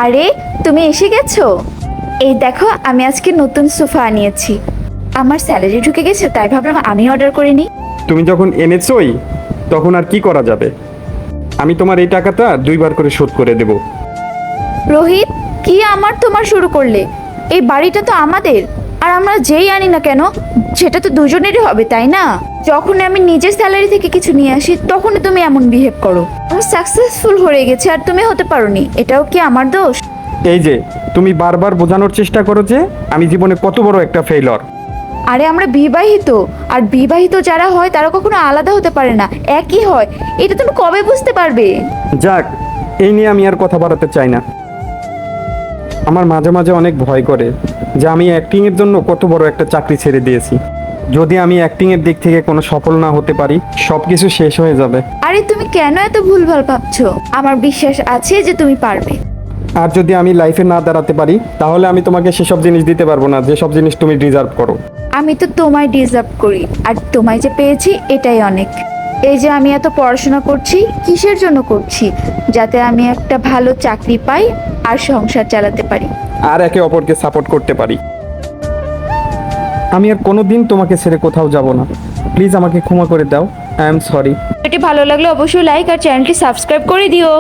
আরে তুমি এসে গেছো। এই দেখো আমি আজকে নতুন সোফা আনিয়েছি। আমার স্যালারি ঢুকে গেছে তাই ভাবলাম আমি অর্ডার করে নিই। তুমি যখন এনেছোই তখন আর কি করা যাবে। আমি তোমার এই টাকাটা 2বার করে শোধ করে দেব। রোহিত, কি আমার তোমার শুরু করলে? এই বাড়িটা তো আমাদের, আর আমরা যেই আনি না কেন সেটা তো দুজনেরই হবে, তাই না? যখন আমি নিজের স্যালারি থেকে কিছু নিয়ে আসি তখনই তুমি এমন বিহেভ করো। আমি সাকসেসফুল হয়ে গেছি আর তুমি হতে পারোনি, এটাও কি আমার দোষ? এই যে তুমি বারবার বোঝানোর চেষ্টা করো যে আমি জীবনে কত বড় একটা ফেইলর। আরে আমরা বিবাহিত, আর বিবাহিত যারা হয় তারা কখনো আলাদা হতে পারে না, একই হয়। এটা তুমি কবে বুঝতে পারবে? যাক, এই নিয়ে আমি আর কথা বাড়াতে চাই না। আমার মাঝে মাঝে অনেক ভয় করে যে আমি অ্যাক্টিংয়ের জন্য কত বড় একটা চাকরি ছেড়ে দিয়েছি। যদি আমি অ্যাক্টিংয়ের দিক থেকে কোনো সফল না হতে পারি, সব কিছু শেষ হয়ে যাবে। আরে তুমি কেন এত ভুলভাল ভাবছো? আমার বিশ্বাস আছে যে তুমি পারবে। আর যদি আমি লাইফে না দাঁড়াতে পারি তাহলে আমি তোমাকে সেসব জিনিস দিতে পারবো না যেসব জিনিস তুমি ডিজার্ভ করো। আমি তো তোমায় ডিজার্ভ করি, আর তোমায় যে পেয়েছি এটাই অনেক। এই যে আমি এত পড়াশোনা করছি, কিসের জন্য করছি? যাতে আমি একটা ভালো চাকরি পাই আর সংসার চালাতে পারি। আর একে অপরকে সাপোর্ট করতে পারি। আমি আর কোনোদিন তোমাকে ছেড়ে কোথাও যাব না। প্লিজ আমাকে ক্ষমা করে দাও। I am sorry. এটি ভালো লাগলে অবশ্যই লাইক আর চ্যানেলটি সাবস্ক্রাইব করে দিও।